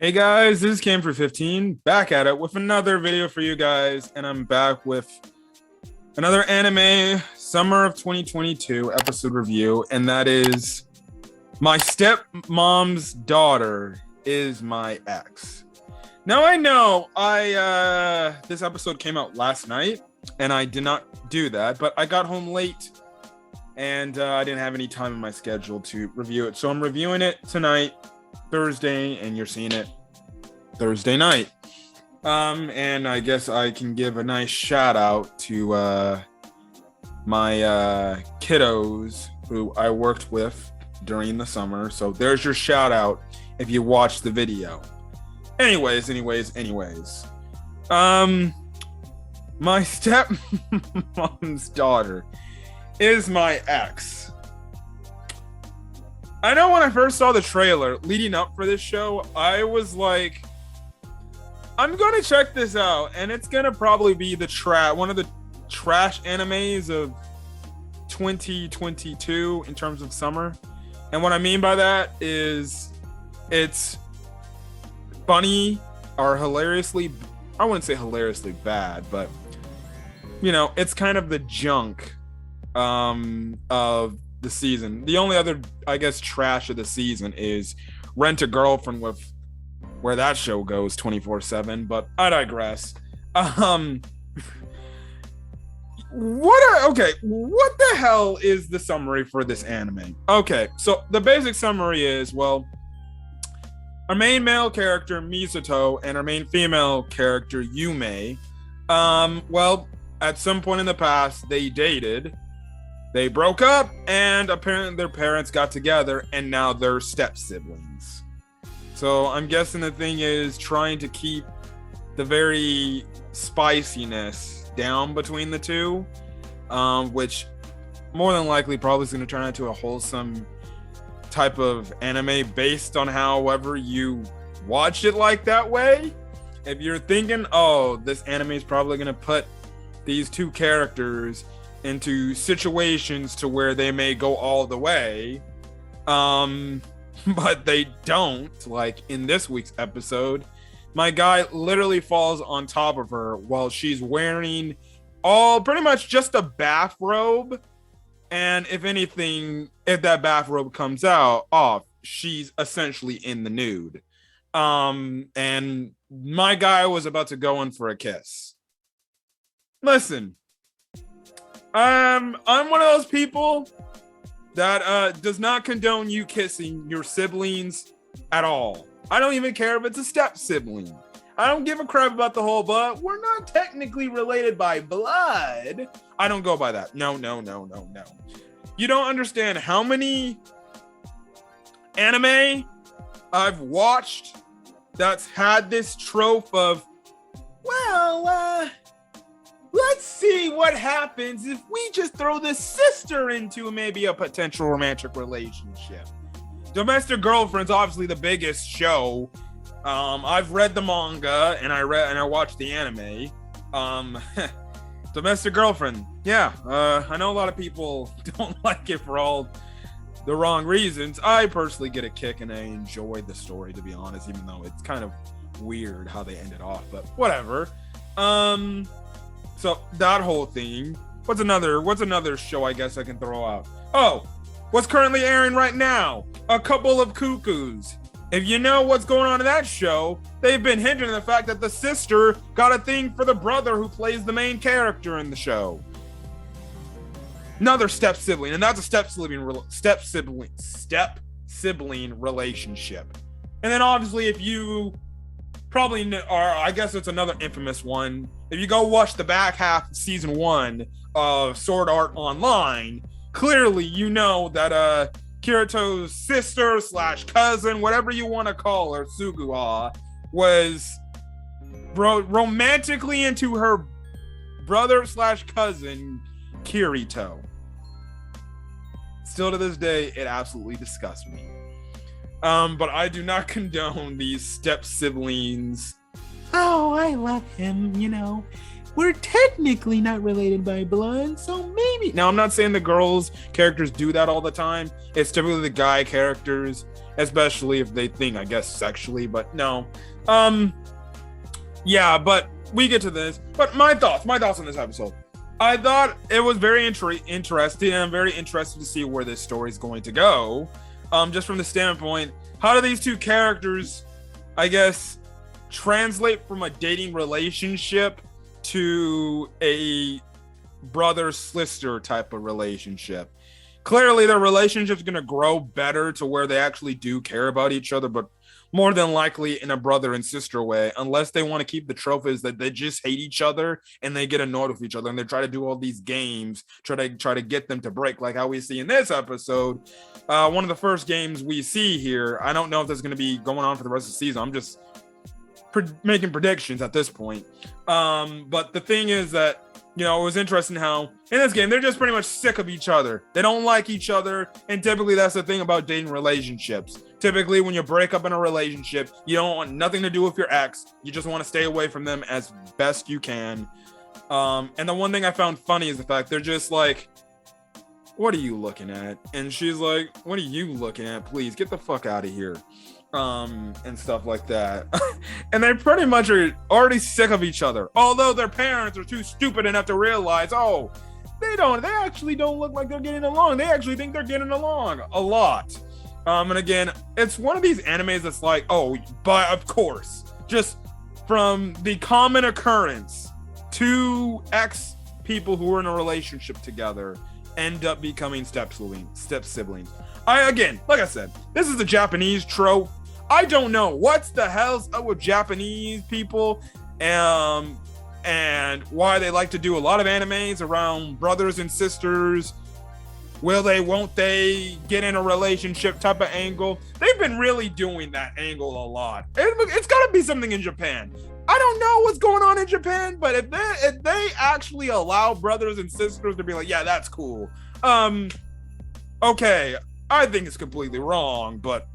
Hey guys, this is Cam for 15, back at it with another video for you guys, and I'm back with another anime summer of 2022 episode review, and that is My Stepmom's Daughter is My Ex. Now I know this episode came out last night, and I did not do that, but I got home late, and I didn't have any time in my schedule to review it, so I'm reviewing it tonight, Thursday, and you're seeing it Thursday night. And I guess I can give a nice shout out to my kiddos who I worked with during the summer. So there's your shout out if you watch the video. Anyways. My stepmom's daughter is my ex. I know when I first saw the trailer leading up for this show, I was like, I'm gonna check this out, and it's gonna probably be one of the trash animes of 2022 in terms of summer. And what I mean by that is it's funny or hilariously, I wouldn't say hilariously bad, but it's kind of the junk of the season. The only other, I guess, trash of the season is Rent a Girlfriend, with where that show goes 24/7, but I digress. What the hell is the summary for this anime? Okay, so the basic summary is, well, our main male character Misato and our main female character Yume, at some point in the past they dated. They broke up, and apparently their parents got together, and now they're step siblings. So I'm guessing the thing is trying to keep the very spiciness down between the two, which more than likely probably is going to turn into a wholesome type of anime based on however you watch it like that way. If you're thinking, oh, this anime is probably going to put these two characters into situations to where they may go all the way, but they don't. Like in this week's episode, my guy literally falls on top of her while she's wearing pretty much just a bathrobe, and if that bathrobe comes off, she's essentially in the nude. And my guy was about to go in for a kiss. Listen, I'm one of those people that does not condone you kissing your siblings at all. I don't even care if it's a step sibling. I don't give a crap about the whole, but we're not technically related by blood. I don't go by that. No. You don't understand how many anime I've watched that's had this trope of, let's see what happens if we just throw this sister into maybe a potential romantic relationship. Domestic Girlfriend's obviously the biggest show. I've read the manga and I watched the anime. Domestic Girlfriend, yeah. I know a lot of people don't like it for all the wrong reasons. I personally get a kick and I enjoy the story, to be honest, even though it's kind of weird how they ended off, but whatever. So that whole thing. What's another show I guess I can throw out? Oh, what's currently airing right now? A Couple of Cuckoos. If you know what's going on in that show, they've been hinting at the fact that the sister got a thing for the brother who plays the main character in the show. Another step sibling, and that's a step sibling relationship. And then obviously, if you probably know, or I guess it's another infamous one, if you go watch the back half of season 1 of Sword Art Online, clearly you know that Kirito's sister / cousin, whatever you want to call her, Sugua, was romantically into her brother / cousin, Kirito. Still to this day, it absolutely disgusts me. But I do not condone these step siblings. Oh, I love him, we're technically not related by blood, so maybe. Now, I'm not saying the girls' characters do that all the time. It's typically the guy characters, especially if they think, I guess, sexually, but no. Yeah, but we get to this. But my thoughts on this episode. I thought it was very interesting. I'm very interested to see where this story is going to go. Just from the standpoint, how do these two characters, I guess, translate from a dating relationship to a brother-sister type of relationship? Clearly, their relationship's going to grow better to where they actually do care about each other, but more than likely in a brother and sister way, unless they want to keep the trophies that they just hate each other and they get annoyed with each other and they try to do all these games, try to get them to break, like how we see in this episode. One of the first games we see here, I don't know if that's going to be going on for the rest of the season. I'm just making predictions at this point. But the thing is that, you know, it was interesting how in this game, they're just pretty much sick of each other. They don't like each other. And typically that's the thing about dating relationships. Typically when you break up in a relationship, you don't want nothing to do with your ex. You just want to stay away from them as best you can. And the one thing I found funny is the fact they're just like, what are you looking at? And she's like, what are you looking at? Please get the fuck out of here. And stuff like that. And they pretty much are already sick of each other. Although their parents are too stupid enough to realize, they actually don't look like they're getting along. They actually think they're getting along a lot. And again, it's one of these animes that's like, but of course, just from the common occurrence, two ex people who were in a relationship together end up becoming step siblings. Again, like I said, this is a Japanese trope. I don't know what's the hell's up with Japanese people, and why they like to do a lot of animes around brothers and sisters. Will they, won't they get in a relationship type of angle? They've been really doing that angle a lot. It's got to be something in Japan. I don't know what's going on in Japan, but if they actually allow brothers and sisters to be like, yeah, that's cool. Okay, I think it's completely wrong, but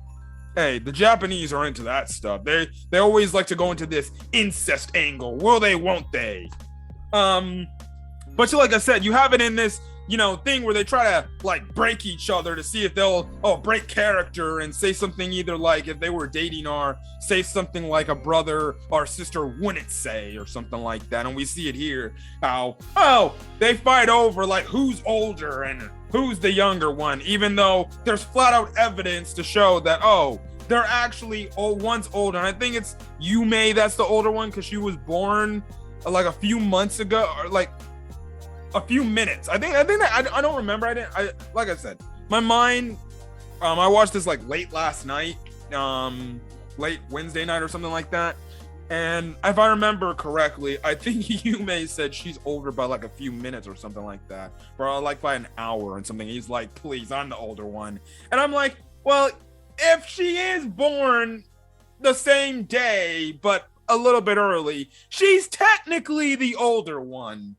hey, the Japanese are into that stuff. They always like to go into this incest angle. Will they, won't they? But like I said, you have it in this, thing where they try to like break each other to see if they'll break character and say something either like if they were dating or say something like a brother or sister wouldn't say or something like that. And we see it here how they fight over like who's older and who's the younger one, even though there's flat out evidence to show that they're actually one's older. And I think it's Yume that's the older one because she was born like a few months ago or like a few minutes. I think that I don't remember. Like I said, my mind. I watched this like late last night, late Wednesday night or something like that. And if I remember correctly, I think Yume said she's older by like a few minutes or something like that, or like by an hour and something. He's like, please, I'm the older one. And I'm like, well, if she is born the same day, but a little bit early, she's technically the older one.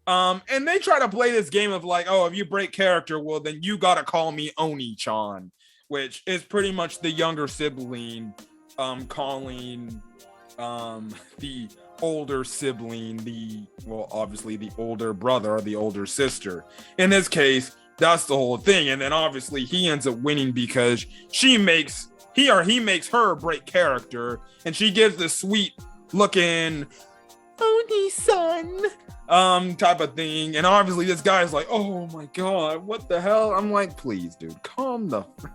And they try to play this game of like, if you break character, well, then you gotta call me Oni-chan, which is pretty much the younger sibling, calling, the older sibling, obviously the older brother or the older sister. In this case, that's the whole thing. And then obviously he ends up winning because he makes her break character, and she gives this sweet looking Oni-san type of thing. And obviously this guy's like, oh my god, what the hell? I'm like, please dude, calm the frick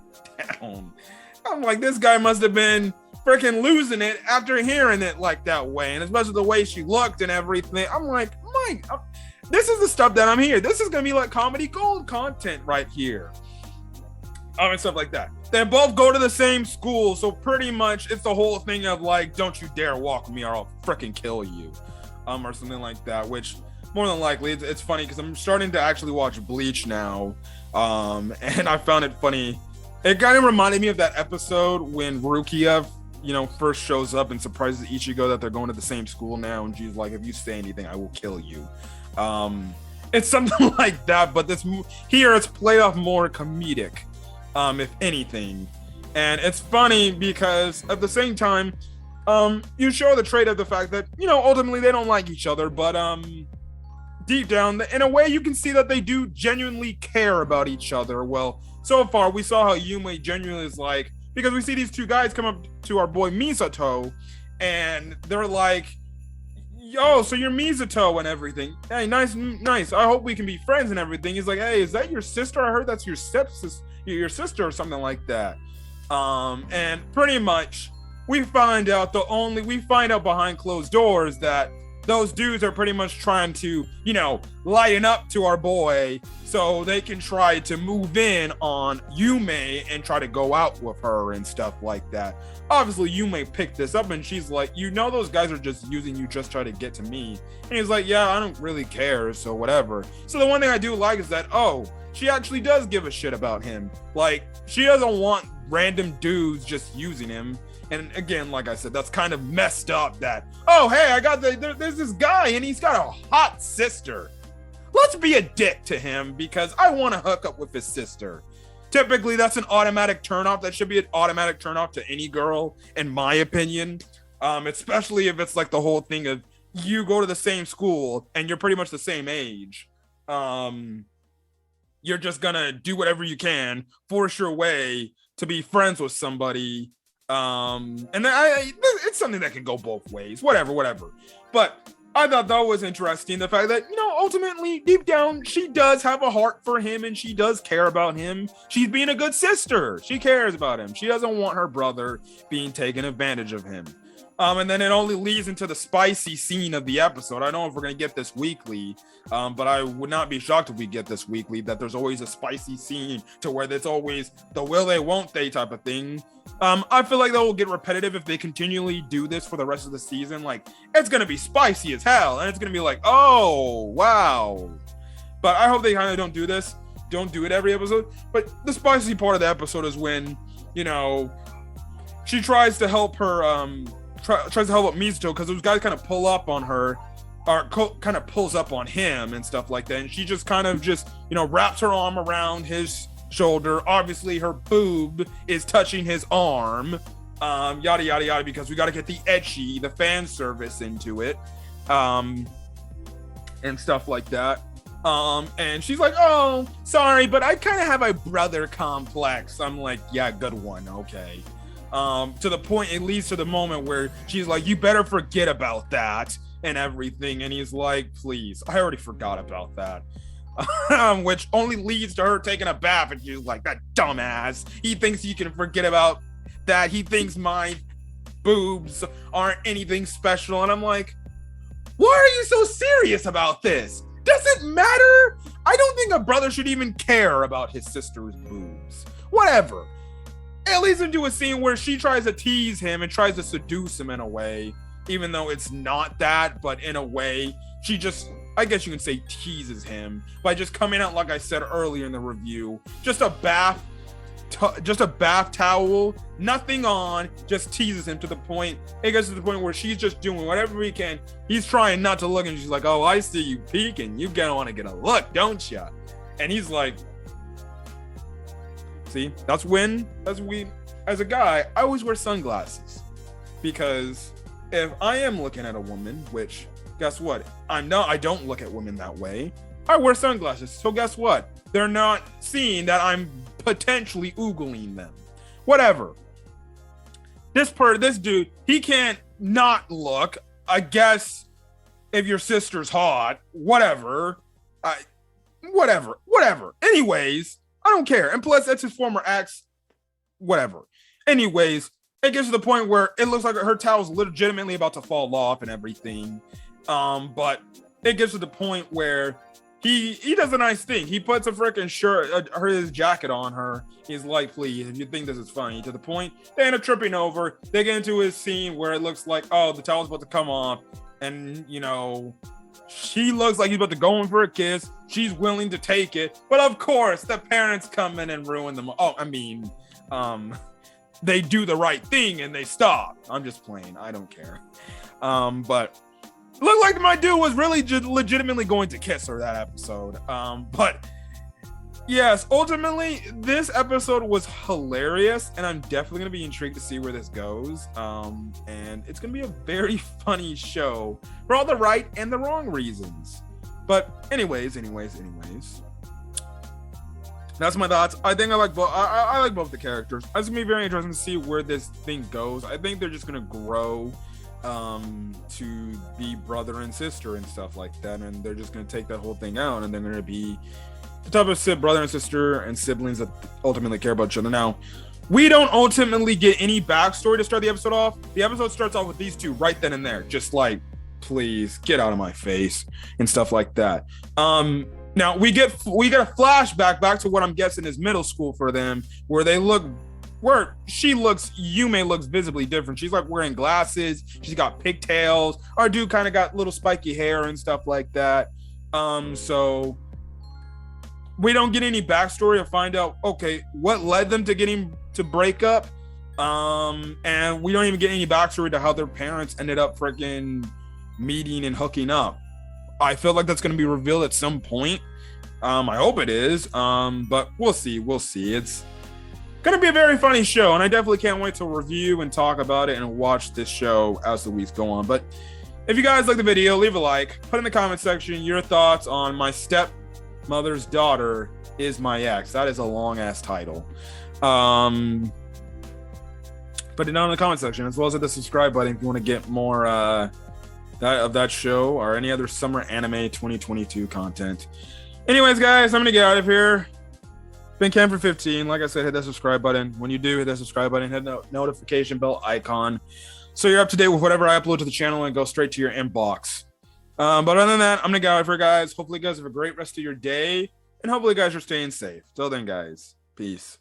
down. I'm like, this guy must have been freaking losing it after hearing it like that way, and especially the way she looked and everything. I'm like, this is the stuff that I'm here. This is gonna be like comedy gold content right here. And stuff like that. They both go to the same school, so pretty much it's the whole thing of like, don't you dare walk with me or I'll freaking kill you. Or something like that, which more than likely it's funny because I'm starting to actually watch Bleach now. And I found it funny. It kind of reminded me of that episode when Rukia, first shows up and surprises Ichigo that they're going to the same school now, and she's like, if you say anything, I will kill you. It's something like that, but here it's played off more comedic, if anything. And it's funny because at the same time, you show the trait of the fact that, ultimately they don't like each other, but deep down, in a way, you can see that they do genuinely care about each other. Well, so far, we saw how Yume genuinely is like, because we see these two guys come up to our boy Misato, and they're like, yo, so you're Misato and everything. Hey, nice. I hope we can be friends and everything. He's like, hey, is that your sister? I heard that's your sister or something like that. And pretty much, we find out behind closed doors that those dudes are pretty much trying to, lighten up to our boy so they can try to move in on Yume and try to go out with her and stuff like that. Obviously, Yume picked this up and she's like, those guys are just using you just try to get to me. And he's like, yeah, I don't really care, so whatever. So the one thing I do like is that, she actually does give a shit about him. Like, she doesn't want random dudes just using him. And again, like I said, that's kind of messed up that, hey, there's this guy and he's got a hot sister. Let's be a dick to him because I want to hook up with his sister. Typically, that's an automatic turnoff. That should be an automatic turnoff to any girl, in my opinion. Especially if it's like the whole thing of you go to the same school and you're pretty much the same age. You're just gonna do whatever you can, force your way to be friends with somebody. And it's something that can go both ways, whatever. But I thought that was interesting, the fact that, ultimately, deep down, she does have a heart for him and she does care about him. She's being a good sister. She cares about him. She doesn't want her brother being taken advantage of him. And then it only leads into the spicy scene of the episode. I don't know if we're going to get this weekly, but I would not be shocked if we get this weekly, that there's always a spicy scene to where there's always the will they, won't they type of thing. I feel like that will get repetitive if they continually do this for the rest of the season. Like, it's going to be spicy as hell, and it's going to be like, oh, wow. But I hope they kind of don't do this. Don't do it every episode. But the spicy part of the episode is when, she tries to help her, tries to help out Mizuto because those guys kind of pull up on her, or kind of pulls up on him and stuff like that. And she just kind of wraps her arm around his shoulder. Obviously, her boob is touching his arm. Yada, yada, yada, because we got to get the fan service into it. And stuff like that. And she's like, oh, sorry, but I kind of have a brother complex. I'm like, yeah, good one. Okay. To the point, it leads to the moment where she's like, you better forget about that and everything. And he's like, please, I already forgot about that. Which only leads to her taking a bath. And she's like, that dumbass. He thinks you can forget about that. He thinks my boobs aren't anything special. And I'm like, why are you so serious about this? Does it matter? I don't think a brother should even care about his sister's boobs. Whatever. It leads into a scene where she tries to tease him and tries to seduce him in a way, even though it's not that, but in a way, she just, I guess you can say, teases him by just coming out, like I said earlier in the review, just a bath towel, nothing on, just teases him to the point, it gets to the point where she's just doing whatever he can. He's trying not to look, and she's like, oh, I see you peeking. You gonna want to get a look, don't ya? And he's like, see, that's as a guy, I always wear sunglasses, because if I am looking at a woman, which guess what? I don't look at women that way. I wear sunglasses. So guess what? They're not seeing that I'm potentially oogling them. Whatever. This dude, he can't not look. I guess if your sister's hot, whatever. Whatever. Anyways, I don't care. And plus, that's his former ex. Whatever. Anyways, it gets to the point where it looks like her towel's legitimately about to fall off and everything. But it gets to the point where he does a nice thing. He puts a freaking shirt, his jacket on her. He's like, please, if you think this is funny. To the point, they end up tripping over. They get into his scene where it looks like, oh, the towel's about to come off. And, she looks like he's about to go in for a kiss. She's willing to take it. But of course, the parents come in and ruin them. Oh, I mean, they do the right thing and they stop. I'm just playing. I don't care. But looked like my dude was really legitimately going to kiss her that episode. But Yes, ultimately, this episode was hilarious, and I'm definitely gonna be intrigued to see where this goes. And it's gonna be a very funny show for all the right and the wrong reasons. But anyways, that's my thoughts. I think I like both. I like both the characters. It's gonna be very interesting to see where this thing goes. I think they're just gonna grow to be brother and sister and stuff like that, and they're just gonna take that whole thing out, and they're gonna be the type of brother and sister and siblings that ultimately care about each other. Now, we don't ultimately get any backstory to start the episode off. The episode starts off with these two right then and there, just like, please get out of my face and stuff like that. Now we get a flashback back to what I'm guessing is middle school for them, where Yume looks visibly different. She's like wearing glasses. She's got pigtails. Our dude kind of got little spiky hair and stuff like that. So we don't get any backstory to find out, okay, what led them to getting to break up. And we don't even get any backstory to how their parents ended up freaking meeting and hooking up. I feel like that's going to be revealed at some point. I hope it is. But we'll see. It's going to be a very funny show, and I definitely can't wait to review and talk about it and watch this show as the weeks go on. But if you guys like the video, leave a like. Put in the comment section your thoughts on My Stepmother's Daughter Is My Ex. That is a long-ass title. Put it down in the comment section, as well as hit the subscribe button if you want to get more of that show or any other summer anime 2022 content. Anyways, guys, I'm gonna get out of here. Been Cam for 15. Like I said, hit that subscribe button. When you do, hit that subscribe button, hit the notification bell icon, so you're up to date with whatever I upload to the channel and go straight to your inbox. But other than that, I'm gonna get out of here, guys. Hopefully, you guys have a great rest of your day, and hopefully, you guys are staying safe. Till then, guys, peace.